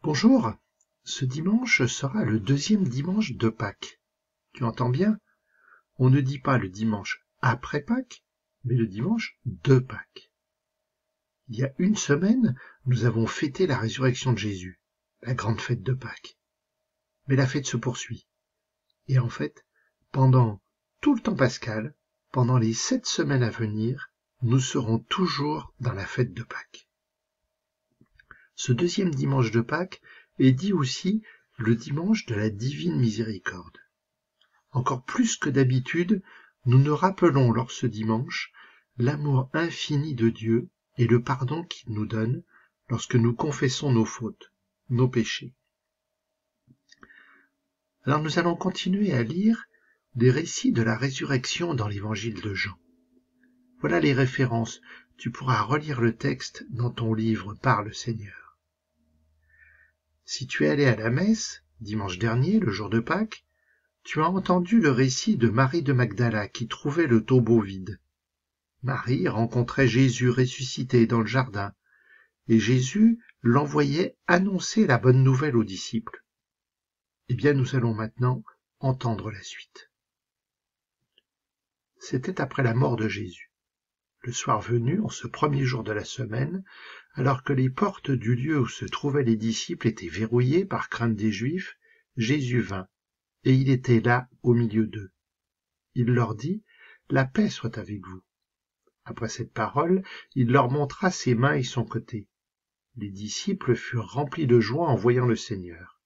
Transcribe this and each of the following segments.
Bonjour, ce dimanche sera le deuxième dimanche de Pâques. Tu entends bien? On ne dit pas le dimanche après Pâques, mais le dimanche de Pâques. Il y a une semaine, nous avons fêté la résurrection de Jésus, la grande fête de Pâques. Mais la fête se poursuit. Et en fait, pendant tout le temps pascal, pendant les 7 semaines à venir, nous serons toujours dans la fête de Pâques. Ce deuxième dimanche de Pâques est dit aussi le dimanche de la divine miséricorde. Encore plus que d'habitude, nous nous rappelons lors ce dimanche l'amour infini de Dieu et le pardon qu'il nous donne lorsque nous confessons nos fautes, nos péchés. Alors nous allons continuer à lire des récits de la résurrection dans l'évangile de Jean. Voilà les références. Tu pourras relire le texte dans ton livre par le Seigneur. Si tu es allé à la messe, dimanche dernier, le jour de Pâques, tu as entendu le récit de Marie de Magdala qui trouvait le tombeau vide. Marie rencontrait Jésus ressuscité dans le jardin, et Jésus l'envoyait annoncer la bonne nouvelle aux disciples. Eh bien, nous allons maintenant entendre la suite. C'était après la mort de Jésus. Le soir venu, en ce premier jour de la semaine, alors que les portes du lieu où se trouvaient les disciples étaient verrouillées par crainte des Juifs, Jésus vint, et il était là au milieu d'eux. Il leur dit, « La paix soit avec vous. » Après cette parole, il leur montra ses mains et son côté. Les disciples furent remplis de joie en voyant le Seigneur.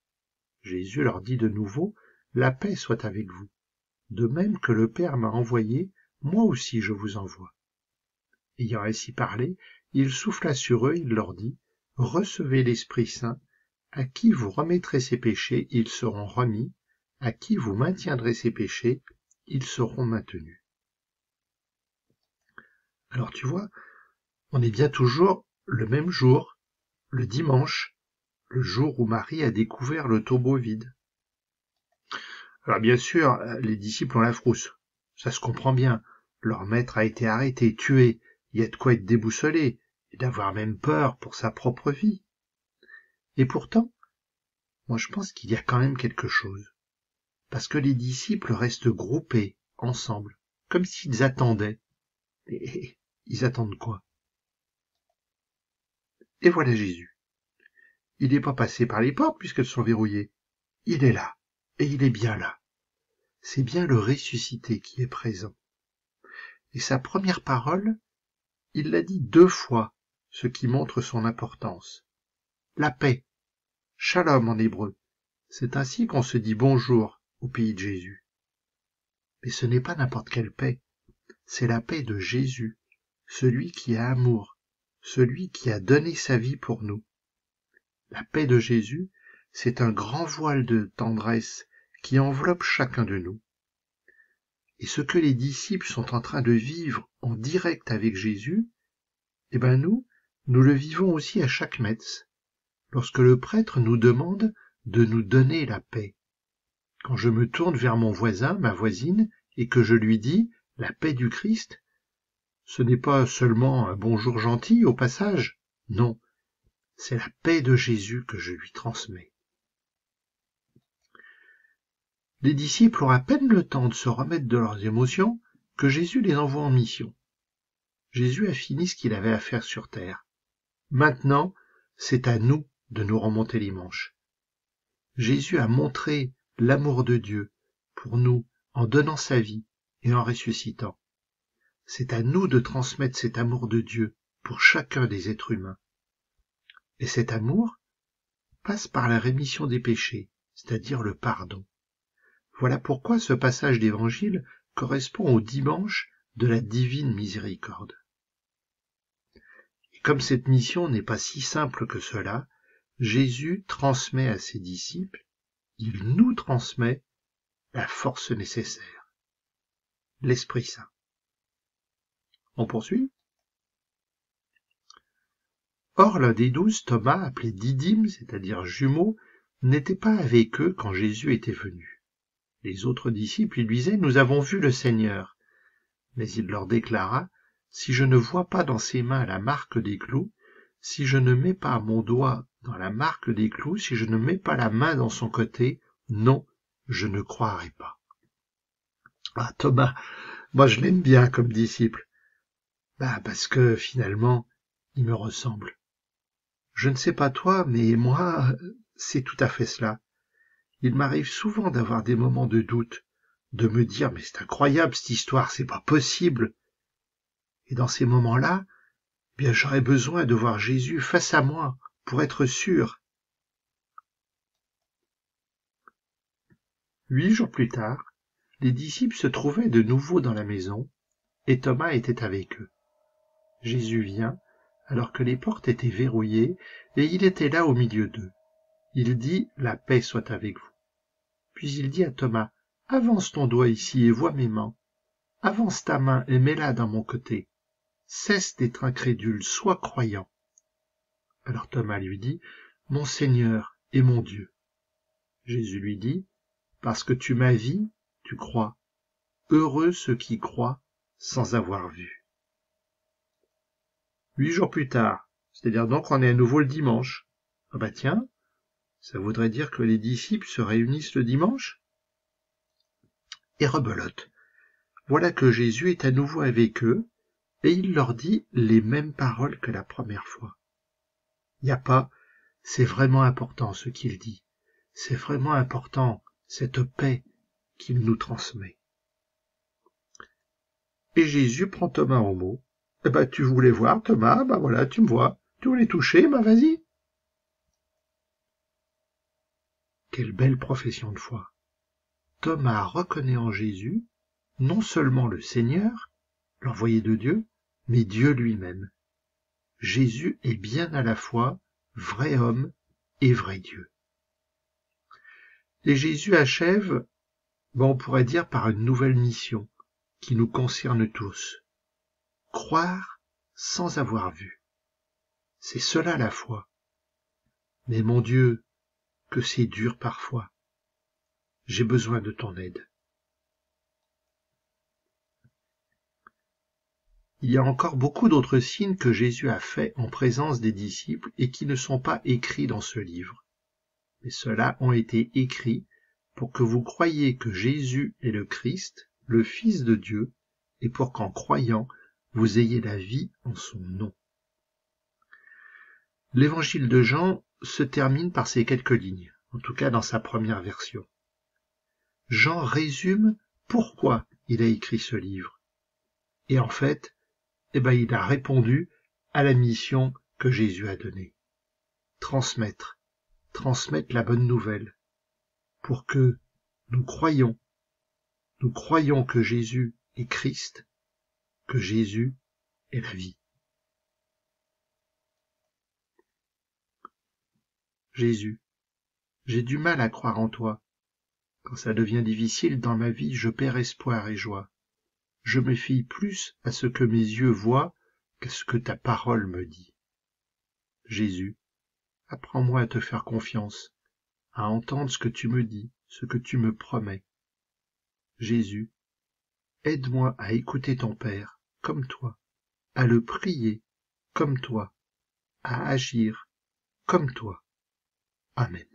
Jésus leur dit de nouveau, « La paix soit avec vous. De même que le Père m'a envoyé, moi aussi je vous envoie. » Ayant ainsi parlé, il souffla sur eux, il leur dit, « Recevez l'Esprit Saint, à qui vous remettrez ses péchés, ils seront remis, à qui vous maintiendrez ses péchés, ils seront maintenus. » Alors tu vois, on est bien toujours le même jour, le dimanche, le jour où Marie a découvert le tombeau vide. Alors bien sûr, les disciples ont la frousse, ça se comprend bien, leur maître a été arrêté, tué, il y a de quoi être déboussolé, et d'avoir même peur pour sa propre vie. Et pourtant, moi je pense qu'il y a quand même quelque chose, parce que les disciples restent groupés, ensemble, comme s'ils attendaient. Et ils attendent quoi? Et voilà Jésus. Il n'est pas passé par les portes puisqu'elles sont verrouillées. Il est là, et il est bien là. C'est bien le ressuscité qui est présent. Et sa première parole, il l'a dit 2 fois, ce qui montre son importance. La paix, shalom en hébreu, c'est ainsi qu'on se dit bonjour au pays de Jésus. Mais ce n'est pas n'importe quelle paix, c'est la paix de Jésus, celui qui a amour, celui qui a donné sa vie pour nous. La paix de Jésus, c'est un grand voile de tendresse qui enveloppe chacun de nous. Et ce que les disciples sont en train de vivre en direct avec Jésus, eh ben nous le vivons aussi à chaque messe, lorsque le prêtre nous demande de nous donner la paix. Quand je me tourne vers mon voisin, ma voisine, et que je lui dis « la paix du Christ », ce n'est pas seulement un bonjour gentil au passage, non, c'est la paix de Jésus que je lui transmets. Les disciples ont à peine le temps de se remettre de leurs émotions que Jésus les envoie en mission. Jésus a fini ce qu'il avait à faire sur terre. Maintenant, c'est à nous de nous remonter les manches. Jésus a montré l'amour de Dieu pour nous en donnant sa vie et en ressuscitant. C'est à nous de transmettre cet amour de Dieu pour chacun des êtres humains. Et cet amour passe par la rémission des péchés, c'est-à-dire le pardon. Voilà pourquoi ce passage d'évangile correspond au dimanche de la divine miséricorde. Et comme cette mission n'est pas si simple que cela, Jésus transmet à ses disciples, il nous transmet la force nécessaire, l'Esprit Saint. On poursuit. Or l'un des 12, Thomas, appelé Didyme, c'est-à-dire jumeau, n'était pas avec eux quand Jésus était venu. Les autres disciples lui disaient « Nous avons vu le Seigneur ». Mais il leur déclara « Si je ne vois pas dans ses mains la marque des clous, si je ne mets pas mon doigt dans la marque des clous, si je ne mets pas la main dans son côté, non, je ne croirai pas. Ah, Thomas, moi je l'aime bien comme disciple. Parce que finalement, il me ressemble. Je ne sais pas toi, mais moi, c'est tout à fait cela. Il m'arrive souvent d'avoir des moments de doute, de me dire, mais c'est incroyable cette histoire, c'est pas possible. Et dans ces moments-là, bien j'aurais besoin de voir Jésus face à moi pour être sûr. 8 jours plus tard, les disciples se trouvaient de nouveau dans la maison, et Thomas était avec eux. Jésus vient, alors que les portes étaient verrouillées, et il était là au milieu d'eux. Il dit, la paix soit avec vous. Puis il dit à Thomas, avance ton doigt ici et vois mes mains. Avance ta main et mets-la dans mon côté. Cesse d'être incrédule, sois croyant. Alors Thomas lui dit, mon Seigneur et mon Dieu. Jésus lui dit, parce que tu m'as vu, tu crois. Heureux ceux qui croient sans avoir vu. 8 jours plus tard, c'est-à-dire donc on est à nouveau le dimanche. Ah tiens, ça voudrait dire que les disciples se réunissent le dimanche? Et rebelote. Voilà que Jésus est à nouveau avec eux, et il leur dit les mêmes paroles que la première fois. Il n'y a pas, c'est vraiment important ce qu'il dit. C'est vraiment important, cette paix qu'il nous transmet. Et Jésus prend Thomas au mot. Tu voulais voir Thomas, voilà, tu me vois. Tu voulais toucher, vas-y. Quelle belle profession de foi. Thomas reconnaît en Jésus non seulement le Seigneur, l'envoyé de Dieu, mais Dieu lui-même. Jésus est bien à la fois vrai homme et vrai Dieu. Et Jésus achève, on pourrait dire, par une nouvelle mission qui nous concerne tous. Croire sans avoir vu. C'est cela la foi. Mais mon Dieu, que c'est dur parfois. J'ai besoin de ton aide. Il y a encore beaucoup d'autres signes que Jésus a faits en présence des disciples et qui ne sont pas écrits dans ce livre. Mais ceux-là ont été écrits pour que vous croyiez que Jésus est le Christ, le Fils de Dieu, et pour qu'en croyant, vous ayez la vie en son nom. L'évangile de Jean se termine par ces quelques lignes, en tout cas dans sa première version. Jean résume pourquoi il a écrit ce livre. Et en fait, il a répondu à la mission que Jésus a donnée. Transmettre la bonne nouvelle, pour que nous croyons que Jésus est Christ, que Jésus est la vie. Jésus, j'ai du mal à croire en toi. Quand ça devient difficile dans ma vie, je perds espoir et joie. Je me fie plus à ce que mes yeux voient qu'à ce que ta parole me dit. Jésus, apprends-moi à te faire confiance, à entendre ce que tu me dis, ce que tu me promets. Jésus, aide-moi à écouter ton Père comme toi, à le prier comme toi, à agir comme toi. Amen.